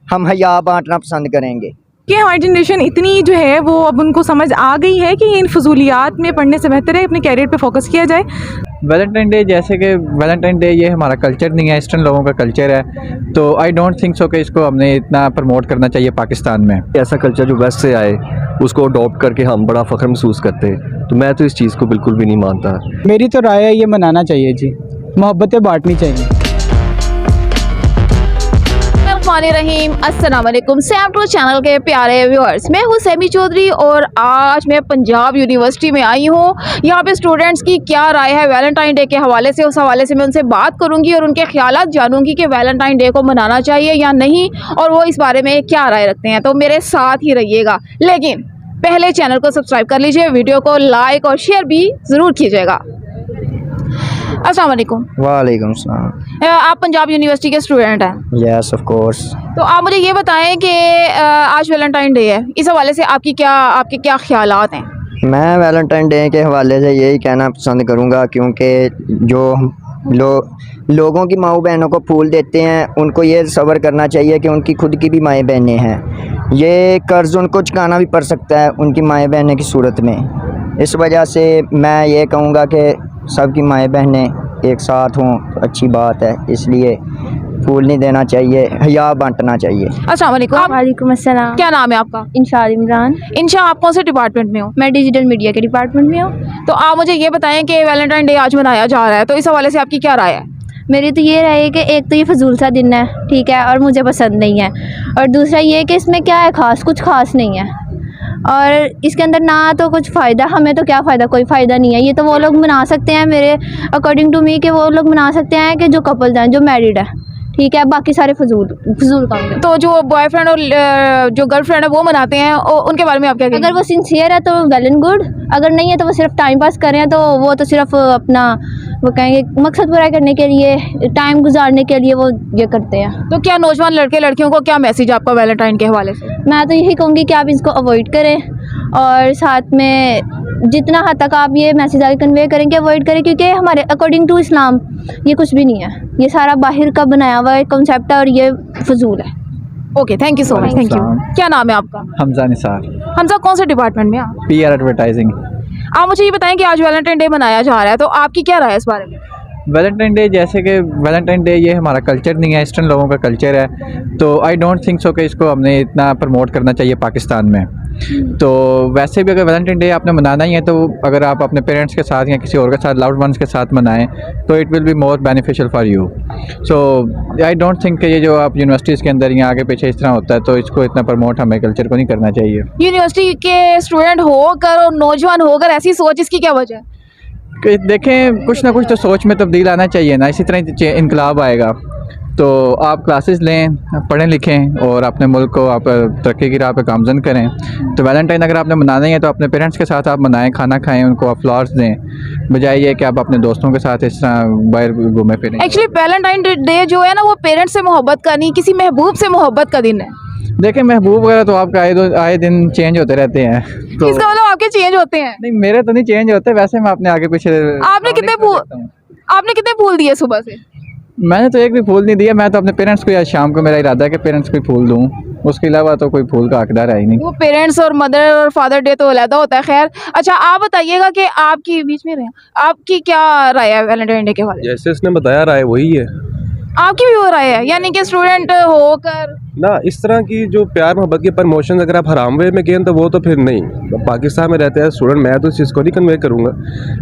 हम हया बांटना पसंद करेंगे। कि हमारी जनरेशन इतनी जो है वो अब उनको समझ आ गई है कि इन फजूलियात में पढ़ने से बेहतर है अपने कैरियर पे फोकस किया जाए। वैलेंटाइन डे, जैसे कि वैलेंटाइन डे ये हमारा कल्चर नहीं है, ईस्टर्न लोगों का कल्चर है, तो आई डोंट थिंक सो कि इसको हमने इतना प्रमोट करना चाहिए पाकिस्तान में। ऐसा कल्चर जो वेस्ट से आए उसको अडॉप्ट करके हम बड़ा फ़ख्र महसूस करते हैं, तो मैं तो इस चीज़ को बिल्कुल भी नहीं मानता। मेरी तो राय है ये मनाना चाहिए जी, मोहब्बतें बांटनी चाहिए। रहीम अस्सलाम वालेकुम सैम टू चैनल के प्यारे व्यूअर्स, मैं हूँ सैमी चौधरी और आज मैं पंजाब यूनिवर्सिटी में आई हूँ। यहाँ पे स्टूडेंट्स की क्या राय है वैलेंटाइन डे के हवाले से, उस हवाले से मैं उनसे बात करूँगी और उनके ख्यालात जानूँगी कि वैलेंटाइन डे को मनाना चाहिए या नहीं और वो इस बारे में क्या राय रखते हैं। तो मेरे साथ ही रहिएगा, लेकिन पहले चैनल को सब्सक्राइब कर लीजिए, वीडियो को लाइक और शेयर भी ज़रूर कीजिएगा। अस्सलाम वालेकुम। वालेकुम सलाम। आप पंजाब यूनिवर्सिटी के स्टूडेंट हैं? Yes of course. तो आप मुझे ये बताएं कि आज वैलेंटाइन डे है, इस हवाले से आपके क्या ख्यालात हैं? मैं वैलेंटाइन डे के हवाले से यही कहना पसंद करूँगा क्योंकि जो लोगों की माँ बहनों को फूल देते हैं उनको ये सब्र करना चाहिए कि उनकी खुद की भी माएँ बहनें हैं, ये कर्ज़ उनको चुकाना भी पड़ सकता है उनकी माएँ बहनें की सूरत में। इस वजह से मैं ये कहूँगा कि सबकी माएँ बहनें एक साथ हों तो अच्छी बात है, इसलिए फूल नहीं देना चाहिए, हया बांटना चाहिए। अस्सलाम वालेकुम। वालेकुम अस्सलाम। क्या नाम है आपका? इंशा इमरान। इंशा, आप कौन से डिपार्टमेंट में हो? मैं डिजिटल मीडिया के डिपार्टमेंट में हूँ। तो आप मुझे ये बताएं कि वैलेंटाइन डे आज मनाया जा रहा है, तो इस हवाले से आपकी क्या राय है? मेरी तो ये राय है कि एक तो ये फजूल सा दिन है, ठीक है, और मुझे पसंद नहीं है, और दूसरा ये कि इसमें क्या है ख़ास, कुछ ख़ास नहीं है और इसके अंदर ना तो कुछ फ़ायदा, हमें तो क्या फ़ायदा, कोई फ़ायदा नहीं है। ये तो वो लोग मना सकते हैं मेरे अकॉर्डिंग टू मी कि वो लोग मना सकते हैं कि जो कपल्स हैं, जो मैरिड है, ठीक है, बाकी सारे फजूल काम है। तो जो बॉयफ्रेंड और जो गर्लफ्रेंड है वो मनाते हैं, उनके बारे में आप क्या कहेंगे? अगर वो सिंसियर है तो वेल एंड गुड, अगर नहीं है तो वो सिर्फ टाइम पास कर रहे हैं, तो वो तो सिर्फ अपना वो कहेंगे मकसद पूरा करने के लिए, टाइम गुजारने के लिए वो ये करते हैं। तो क्या नौजवान लड़के लड़कियों को क्या मैसेज आपका वैलेंटाइन के हवाले से? मैं तो यही कहूँगी कि आप इसको अवॉइड करें और साथ में जितना हद तक आप ये मैसेज आगे कन्वे करेंगे अवॉइड करें, क्योंकि हमारे अकॉर्डिंग टू इस्लाम ये कुछ भी नहीं है, ये सारा बाहर का बनाया हुआ कॉन्सेप्ट है और ये फजूल है। Okay, thank you so much. Thank you. क्या नाम है आपका? हमजा निसार। हमजा, कौन से डिपार्टमेंट में आप? PR advertising. आप मुझे ये बताएं कि आज वैलेंटाइन डे मनाया जा रहा है, तो आपकी क्या राय है इस बारे में? वैलेंटाइन डे, जैसे कि वैलेंटाइन डे ये हमारा कल्चर नहीं है, ईस्टर्न लोगों का कल्चर है, तो आई डोंट थिंक सो कि इसको हमने इतना प्रमोट करना चाहिए पाकिस्तान में। तो वैसे भी अगर वैलेंटाइन डे आपने मनाना ही है तो अगर आप अपने पेरेंट्स के साथ या किसी और के साथ, लव्ड वंस के साथ मनाएं तो it will be more beneficial for you. So I don't think कि ये जो आप यूनिवर्सिटीज़ के अंदर या आगे पीछे इस तरह होता है तो इसको इतना प्रमोट हमें कल्चर को नहीं करना चाहिए। यूनिवर्सिटी के स्टूडेंट होकर और नौजवान होकर ऐसी सोच, इसकी क्या वजह है? कि देखें कुछ ना कुछ तो सोच में तब्दील आना चाहिए ना, इसी तरह इनकलाब आएगा। तो आप क्लासेस लें, पढ़ें लिखें और अपने मुल्क को आप तरक्की की राह पे गामजन करें। तो वैलेंटाइन अगर आपने मनाना ही है तो अपने पेरेंट्स के साथ आप मनाएं, खाना खाएं, उनको आप फ्लावर्स दें, बजाय ये कि आप अपने दोस्तों के साथ इस तरह बाहर घूमे फिरें। एक्चुअली वैलेंटाइन डे जो है ना वो पेरेंट्स से मोहब्बत का नहीं, किसी महबूब से मोहब्बत का दिन है। देखें महबूब वगैरह तो आपका आए दिन चेंज होते रहते हैं, तो इसका मतलब आपके चेंज होते हैं? नहीं, मेरे तो नहीं चेंज होते, वैसे मैं अपने आगे पीछे। आपने कितने फूल दिए सुबह से? मैंने तो एक भी फूल नहीं दिया, मैं तो अपने पेरेंट्स को, या शाम को मेरा इरादा है कि पेरेंट्स को फूल दूँ, उसके अलावा तो कोई फूल का हकदार है ही नहीं। वो पेरेंट्स और मदर और फादर डे तो अलग होता है। खैर, अच्छा आप बताइएगा कि आपकी बीच में रहे, आपकी क्या राय है वैलेंटाइन डे के बारे में? जैसे इसने बताया राय वही है, आपकी भी वो राय है, यानी कि स्टूडेंट होकर ना इस तरह की जो प्यार मोहब्बत के प्रमोशन अगर आप हराम वे में कहें तो वो तो फिर नहीं। पाकिस्तान में रहते हैं स्टूडेंट, मैं तो इस चीज़ को नहीं कन्वे करूँगा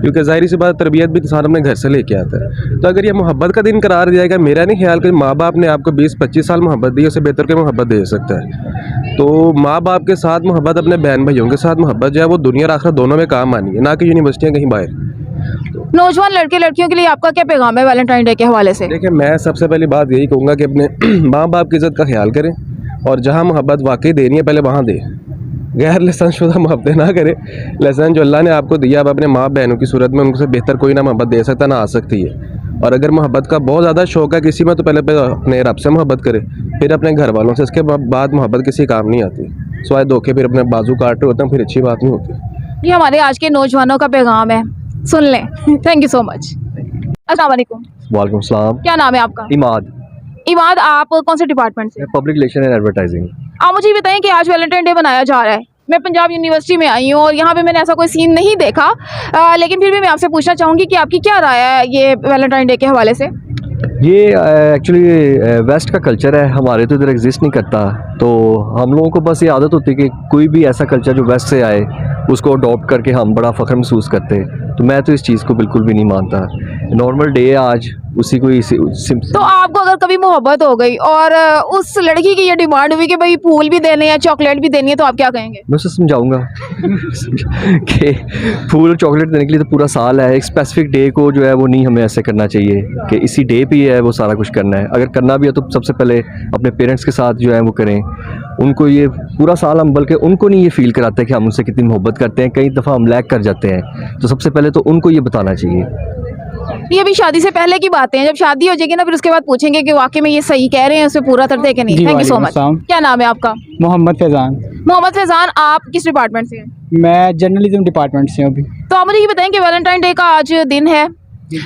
क्योंकि ज़ाहिर सी बात तरबियत भी इंसान अपने घर से लेके आता है। तो अगर ये मोहब्बत का दिन करार दिया जाएगा, मेरा नहीं ख्याल कि माँ बाप ने आपको 20-25 साल मोहब्बत दी, उससे बेहतर के मोहब्बत दे सकता है। तो माँ बाप के साथ मोहब्बत, अपने बहन भाइयों के साथ मोहब्बत जो है वो दुनिया और आखिरत दोनों में काम आनी है, ना कि यूनिवर्सिटियाँ कहीं बाहर। नौजवान लड़के लड़कियों के लिए आपका क्या पैगाम है वैलेंटाइन डे के हवाले से? देखिए, मैं सबसे पहली बात यही कहूँगा कि अपने माँ बाप की इज़्ज़त का ख्याल करें और जहाँ मोहब्बत वाकई देनी है पहले वहाँ दें, गैर लहसन शुदा मोहब्बतें ना करें। लहसन जो अल्लाह ने आपको दिया, आप अपने माँ बहनों की सूरत में उनसे बेहतर कोई ना मोहब्बत दे सकता ना आ सकती है। और अगर मोहब्बत का बहुत ज़्यादा शौक है किसी में तो पहले अपने रब से मोहब्बत करें, फिर अपने घर वालों से, इसके बाद मोहब्बत किसी काम नहीं आती। स्वाय धोखे फिर अपने बाजू काट रहे होते हैं, फिर अच्छी बात नहीं होती। ये हमारे आज के नौजवानों का पैगाम है, सुन लें। Thank you so much. अस्सलाम वालेकुम। वालेकुम सलाम। क्या नाम है आपका? इमाद। इमाद, आप कौन से डिपार्टमेंट से? Public relation and advertising. आप मुझे ये बताएं कि आज वैलेंटाइन डे मनाया जा रहा है। मैं पंजाब यूनिवर्सिटी में आई हूँ और यहाँ पे मैंने ऐसा कोई सीन नहीं देखा, लेकिन फिर भी मैं आपसे पूछना चाहूँगी कि आपकी क्या राय है ये वैलेंटाइन डे के हवाले से? ये एक्चुअली वेस्ट का कल्चर है, हमारे तो इधर एग्जिस्ट नहीं करता। तो हम लोगों को बस ये आदत होती है कि कोई भी ऐसा कल्चर जो वेस्ट से आए उसको अडॉप्ट करके हम बड़ा फ़ख्र महसूस करते। तो मैं तो इस चीज़ को बिल्कुल भी नहीं मानता। नॉर्मल डे है आज, उसी को तो आपको अगर कभी मोहब्बत हो गई और उस लड़की की ये डिमांड हुई कि भाई फूल भी देने हैं, चॉकलेट भी देनी है, तो आप क्या कहेंगे? मैं उसे समझाऊंगा कि फूल और चॉकलेट देने के लिए तो पूरा साल है, एक स्पेसिफिक डे को जो है वो नहीं हमें ऐसे करना चाहिए कि इसी डे पे ही है वो सारा कुछ करना है। अगर करना भी है तो सबसे पहले अपने पेरेंट्स के साथ जो है वो करें। उनको ये पूरा साल हम बल्कि उनको नहीं ये फील कराते कि हम उनसे कितनी मोहब्बत करते हैं, कई दफ़ा हम लैग कर जाते हैं। तो सबसे पहले तो उनको ये बताना चाहिए। ये भी शादी से पहले की बातें हैं, जब शादी हो जाएगी ना फिर उसके बाद पूछेंगे कि वाकई में ये सही कह रहे हैं, उसमें पूरा करते हैं कि नहीं। जी, थैंक यू सो मच। वालेकुम क्या नाम है आपका? मोहम्मद फैज़ान। मोहम्मद फैज़ान, आप किस डिपार्टमेंट से हैं? मैं जर्नलिज्म डिपार्टमेंट से हूँ अभी। तो आप मुझे ये बताएं कि वैलेंटाइन डे का आज दिन है,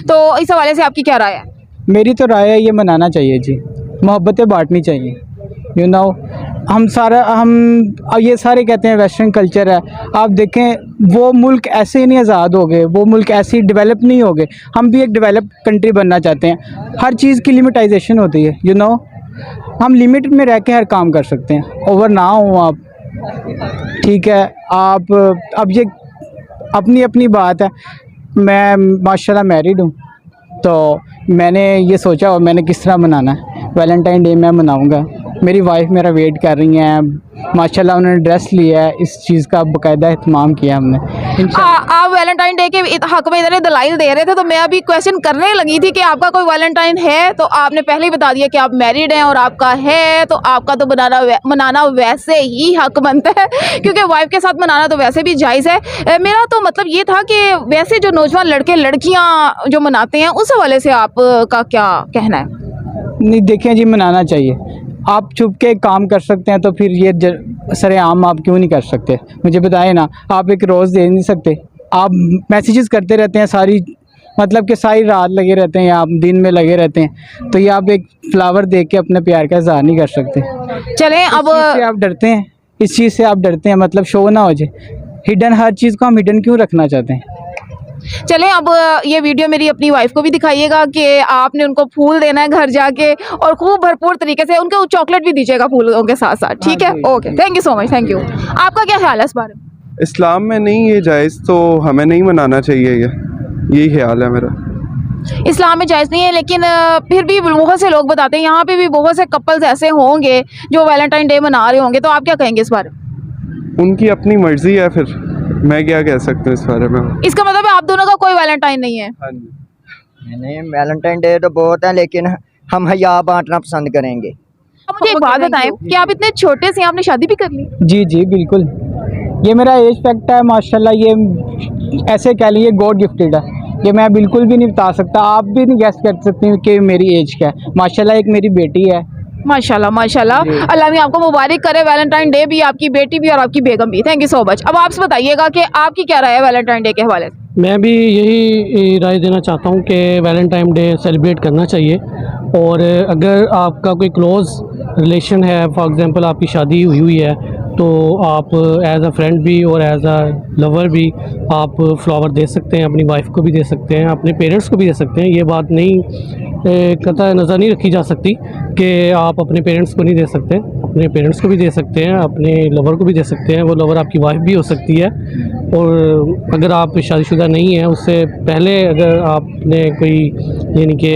तो इस हवाले से आपकी क्या राय है? मेरी तो राय है ये मनाना चाहिए जी, मोहब्बतें बांटनी चाहिए। यू नो हम अब ये सारे कहते हैं वेस्टर्न कल्चर है। आप देखें वो मुल्क ऐसे ही नहीं आज़ाद हो गए, वो मुल्क ऐसे ही डेवलप नहीं हो गए। हम भी एक डेवलप कंट्री बनना चाहते हैं। हर चीज़ की लिमिटाइजेशन होती है, यू नो हम लिमिट में रह के हर काम कर सकते हैं। ओवर ना हो आप, ठीक है। आप अब ये अपनी अपनी बात है। मैं माशाल्लाह मैरिड हूँ, तो मैंने ये सोचा और मैंने किस तरह मनाना है वैलेंटाइन डे। मैं मनाऊँगा, मेरी वाइफ मेरा वेट कर रही हैं। माशाल्लाह उन्होंने ड्रेस लिया है, इस चीज़ का बाकायदा एहतमाम किया हमने। आप वैलेंटाइन डे के हक में इतने दलाइल दे रहे थे, तो मैं अभी क्वेश्चन करने लगी थी कि आपका कोई वैलेंटाइन है, तो आपने पहले ही बता दिया कि आप मैरिड हैं और आपका है, तो आपका तो मनाना वैसे ही हक बनता है, क्योंकि वाइफ के साथ मनाना तो वैसे भी जायज़ है। मेरा तो मतलब ये था कि वैसे जो नौजवान लड़के लड़कियाँ जो मनाते हैं उस हवाले से आपका क्या कहना है? नहीं देखें जी, मनाना चाहिए। आप छुप के काम कर सकते हैं, तो फिर ये सरेआम आप क्यों नहीं कर सकते? मुझे बताएं ना, आप एक रोज़ दे नहीं सकते? आप मैसेजेस करते रहते हैं सारी, मतलब कि सारी रात लगे रहते हैं या आप दिन में लगे रहते हैं, तो ये आप एक फ्लावर देख के अपने प्यार का इज़हार नहीं कर सकते? चलें अब आप डरते हैं, इस चीज़ से आप डरते हैं, मतलब शो ना हो जाए। हिडन, हर चीज़ को हम हिडन क्यों रखना चाहते हैं? चलें अब ये वीडियो मेरी अपनी वाइफ को भी दिखाइएगा कि आपने उनको फूल देना है घर जाके, और खूब भरपूर तरीके से उनको चॉकलेट भी दीजिएगा फूलों के साथ साथ, ठीक है? Okay, thank you so much, thank you. आपका क्या ख्याल है इस बारे में? इस्लाम में नहीं ये जायज़, तो हमें नहीं मनाना चाहिए, यही ख्याल है मेरा। इस्लाम में जायज़ नहीं है, लेकिन फिर भी बहुत से लोग बताते हैं, यहाँ पे भी बहुत से कपल्स ऐसे होंगे जो वैलेंटाइन डे मना रहे होंगे, तो आप क्या कहेंगे इस बारे में? उनकी अपनी मर्ज़ी है, फिर मैं क्या कह सकता हूँ इस बारे में। इसका मतलब है आप दोनों का कोई वैलेंटाइन नहीं है? हाँ जी। नहीं, वैलेंटाइन डे तो बहुत है, लेकिन हम हया बांटना पसंद करेंगे। अब मुझे एक बात बताएं कि आप इतने छोटे से आपने शादी भी कर ली? जी जी बिल्कुल, ये मेरा एज फैक्ट है माशाल्लाह। ये ऐसे कह लीजिए गॉड गिफ्टेड है, ये मैं बिल्कुल भी नहीं बता सकता। आप भी नहीं गैस कर सकते कि मेरी एज क्या है। माशाल्लाह एक मेरी बेटी है। माशाल्लाह माशाल्लाह, अल्लाह भी आपको मुबारक करे, वैलेंटाइन डे भी, आपकी बेटी भी और आपकी बेगम भी। Thank you so much. अब आपसे बताइएगा कि आपकी क्या राय है वैलेंटाइन डे के हवाले से? मैं भी यही राय देना चाहता हूँ कि वैलेंटाइन डे सेलिब्रेट करना चाहिए। और अगर आपका कोई क्लोज़ रिलेशन है, फॉर एग्ज़ाम्पल आपकी शादी हुई है, तो आप एज अ फ्रेंड भी और एज अ लवर भी आप फ्लावर दे सकते हैं, अपनी वाइफ को भी दे सकते हैं, अपने पेरेंट्स को भी दे सकते हैं। ये बात नहीं कतई नज़र नहीं रखी जा सकती कि आप अपने पेरेंट्स को नहीं दे सकते, अपने पेरेंट्स को भी दे सकते हैं, अपने लवर को भी दे सकते हैं। वो लवर आपकी वाइफ भी हो सकती है, और अगर आप शादीशुदा नहीं हैं उससे पहले अगर आपने कोई यानी कि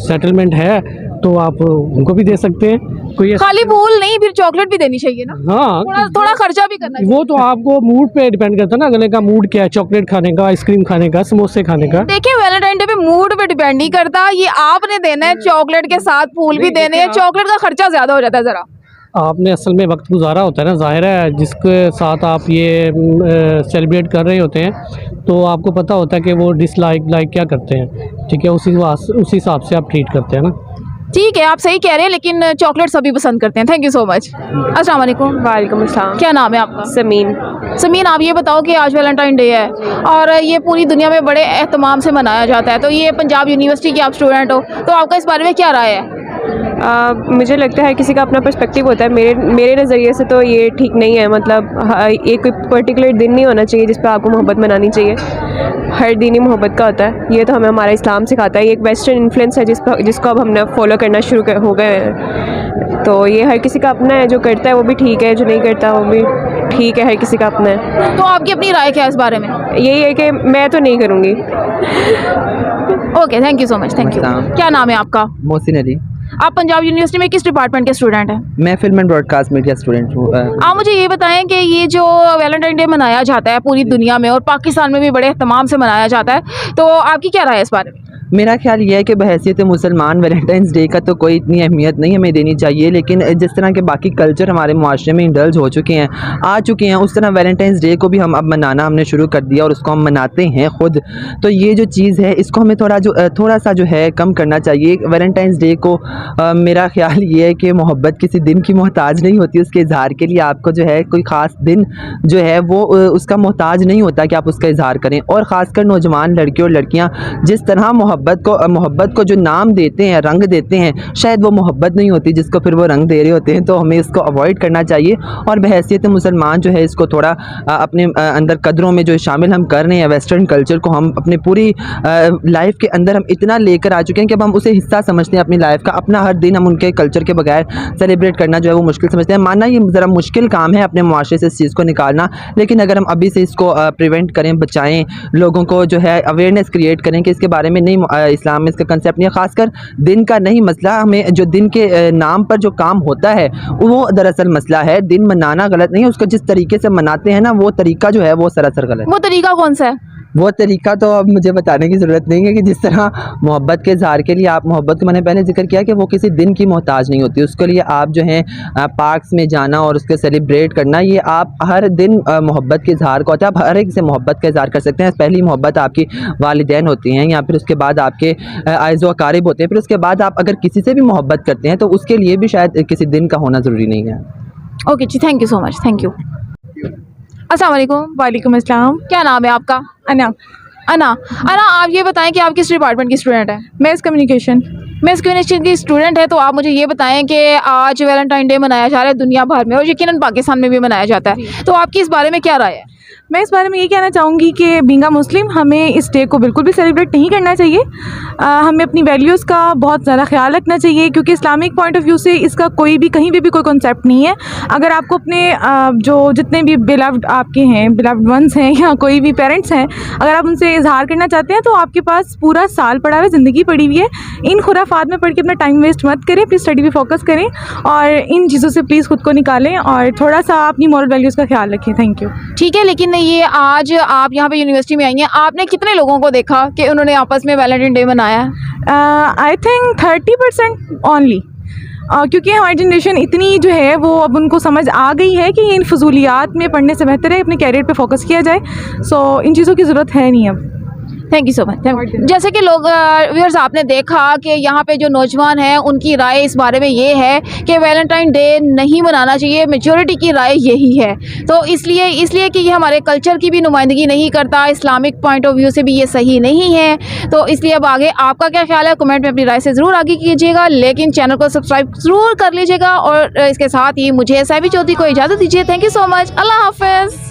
सेटलमेंट है तो आप उनको भी दे सकते हैं। कोई खाली फूल नहीं, फिर चॉकलेट भी देनी चाहिए ना? हाँ, थोड़ा खर्चा भी करना चाहिए। वो तो आपको मूड पे डिपेंड करता है ना, अगले का मूड क्या है, चॉकलेट खाने का, आइसक्रीम खाने का, समोसे खाने का। देखिए वैलेंटाइन डे पे मूड पे डिपेंड नहीं करता, ये आपने देना है, चॉकलेट के साथ फूल भी देने हैं। चॉकलेट का खर्चा ज्यादा हो जाता है जरा। आपने असल में वक्त गुजारा होता है ना, ज़ाहिर है जिसके साथ आप ये सेलिब्रेट कर रहे होते हैं, तो आपको पता होता है कि वो डिसलाइक लाइक क्या करते हैं, ठीक है? उसी हिसाब से आप ट्रीट करते हैं ना। ठीक है, आप सही कह रहे हैं, लेकिन चॉकलेट सभी पसंद करते हैं। Thank you so much. अस्सलाम वालेकुम। वालेकुम अस्सलाम। क्या नाम है आपका? समीन। समीन, आप ये बताओ कि आज वैलेंटाइन डे है और ये पूरी दुनिया में बड़े एहतमाम से मनाया जाता है, तो ये पंजाब यूनिवर्सिटी के आप स्टूडेंट हो, तो आपका इस बारे में क्या राय है? मुझे लगता है किसी का अपना पर्सपेक्टिव होता है। मेरे नज़रिए से तो ये ठीक नहीं है। मतलब एक कोई पर्टिकुलर दिन नहीं होना चाहिए जिस पर आपको मोहब्बत मनानी चाहिए। हर दिन ही मोहब्बत का होता है। ये तो हमें हमारा इस्लाम सिखाता है। ये एक वेस्टर्न इन्फ्लुएंस है जिसको अब हमने फॉलो करना शुरू हो गए हैं। तो ये हर किसी का अपना है। जो करता है वो भी ठीक है, जो नहीं करता वो भी ठीक है। हर किसी का अपना है। तो आपकी अपनी राय क्या है इस बारे में? यही है कि मैं तो नहीं करूँगी। Okay, thank you so much. Thank you. क्या नाम है आपका? मोहसिन अली। आप पंजाब यूनिवर्सिटी में किस डिपार्टमेंट के स्टूडेंट हैं? मैं film and broadcast media student हूँ। आप मुझे ये बताएं कि ये जो वैलेंटाइन डे मनाया जाता है पूरी दुनिया में और पाकिस्तान में भी बड़े एहतमाम से मनाया जाता है, तो आपकी क्या राय है इस बारे में? मेरा ख्याल ये है कि बहैसियत मुसलमान वैलेंटाइंस डे का तो कोई इतनी अहमियत नहीं हमें देनी चाहिए, लेकिन जिस तरह के बाकी कल्चर हमारे माशरे में इंडल्ज हो चुके हैं, आ चुके हैं, उस तरह वैलेंटाइंस डे को भी हम अब मनाना हमने शुरू कर दिया और उसको हम मनाते हैं ख़ुद। तो ये जो चीज़ है इसको हमें थोड़ा सा जो है कम करना चाहिए। वैलेंटाइंस डे को मेरा ख्याल ये है कि मोहब्बत किसी दिन की मोहताज नहीं होती। उसके इजहार के लिए आपको जो है कोई ख़ास दिन जो है वो उसका मोहताज नहीं होता कि आप उसका इजहार करें। और ख़ासकर नौजवान लड़के और लड़कियाँ जिस तरह मोहब्बत को जो नाम देते हैं, रंग देते हैं, शायद वो मोहब्बत नहीं होती जिसको फिर वो रंग दे रहे होते हैं। तो हमें इसको अवॉइड करना चाहिए और बहैसियत मुसलमान जो है इसको थोड़ा अपने अंदर कदरों में जो शामिल हम कर रहे हैं। वेस्टर्न कल्चर को हम अपने पूरी लाइफ के अंदर हम इतना लेकर आ चुके हैं कि अब हम उसे हिस्सा समझते हैं अपनी लाइफ का। अपना हर दिन हम उनके कल्चर के बगैर सेलिब्रेट करना जो है वो मुश्किल समझते हैं। मानना ये ज़रा मुश्किल काम है अपने मुआशरे से इस चीज़ को निकालना, लेकिन अगर हम अभी से इसको प्रिवेंट करें, बचाएँ, लोगों को जो है अवेयरनेस क्रिएट करें कि इसके बारे में नहीं, इस्लाम में इसका कंसेप्ट नहीं है। ख़ासकर दिन का नहीं मसला, हमें जो दिन के नाम पर जो काम होता है वो दरअसल मसला है। दिन मनाना गलत नहीं है, उसको जिस तरीके से मनाते हैं ना वो तरीका जो है वो सरासर गलत है। वो तरीका कौन सा है? वो तरीका तो अब मुझे बताने की ज़रूरत नहीं है कि जिस तरह मोहब्बत के इज़हार के लिए आप मोहब्बत को मैंने पहले जिक्र किया कि वो किसी दिन की मोहताज नहीं होती। उसके लिए आप जो हैं पार्क्स में जाना और उसके सेलिब्रेट करना, ये आप हर दिन मोहब्बत के इज़हार को होता है। आप हर एक से मोहब्बत का इज़हार कर सकते हैं। पहली मोहब्बत आपकी वालिदैन होती हैं या फिर उसके बाद आपके आइज़ो अकारिब होते हैं। फिर उसके बाद आप अगर किसी से भी मोहब्बत करते हैं तो उसके लिए भी शायद किसी दिन का होना ज़रूरी नहीं है। ओके जी, thank you so much. Thank you. अस्सलाम वालेकुम। वालेकुम अस्सलाम। क्या नाम है आपका? अना। अना, आप ये बताएं कि आप किस डिपार्टमेंट की स्टूडेंट हैं? Mess communication. मैस कम्युनिकेशन की स्टूडेंट है, तो आप मुझे ये बताएं कि आज वैलेंटाइन डे मनाया जा रहा है दुनिया भर में और यकीनन पाकिस्तान में भी मनाया जाता है, तो आपकी इस बारे में क्या राय है? मैं इस बारे में ये कहना चाहूँगी कि बीइंग अ मुस्लिम हमें इस डे को बिल्कुल भी सेलिब्रेट नहीं करना चाहिए। हमें अपनी वैल्यूज़ का बहुत ज़्यादा ख्याल रखना चाहिए, क्योंकि इस्लामिक पॉइंट ऑफ व्यू से इसका कोई भी कहीं भी कोई कॉन्सेप्ट नहीं है। अगर आपको अपने जो जितने भी बिलव्ड आपके हैं, बिलव्ड वंस हैं या कोई भी पेरेंट्स हैं, अगर आप उनसे इजहार करना चाहते हैं तो आपके पास पूरा साल पड़ा हुआ है, ज़िंदगी पड़ी हुई है। इन खुराफात में पढ़ के अपना टाइम वेस्ट मत करें, अपनी स्टडी पे फोकस करें और इन चीज़ों से प्लीज़ खुद को निकालें और थोड़ा सा अपनी मॉरल वैल्यूज़ का ख्याल रखें। Thank you. ठीक है, लेकिन ये आज आप यहाँ पे यूनिवर्सिटी में आई हैं, आपने कितने लोगों को देखा कि उन्होंने आपस में वैलेंटाइन डे मनाया है? आई थिंक 30% ओनली, क्योंकि हमारी जनरेशन इतनी जो है वो अब उनको समझ आ गई है कि इन फजूलियात में पढ़ने से बेहतर है अपने कैरियर पे फोकस किया जाए। सो इन चीज़ों की ज़रूरत है नहीं अब। Thank you so much. जैसे कि लोग व्यूअर्स आपने देखा कि यहाँ पे जो नौजवान हैं उनकी राय इस बारे में ये है कि वैलेंटाइन डे नहीं मनाना चाहिए। मेजॉरिटी की राय यही है, तो इसलिए कि ये हमारे कल्चर की भी नुमाइंदगी नहीं करता, इस्लामिक पॉइंट ऑफ व्यू से भी ये सही नहीं है। तो इसलिए अब आगे आपका क्या ख्याल है कमेंट में अपनी राय से ज़रूर आगे कीजिएगा, लेकिन चैनल को सब्सक्राइब ज़रूर कर लीजिएगा और इसके साथ ही मुझे सैमी चौधरी को इजाज़त दीजिए। Thank you so much. अल्लाह हाफ़िज़।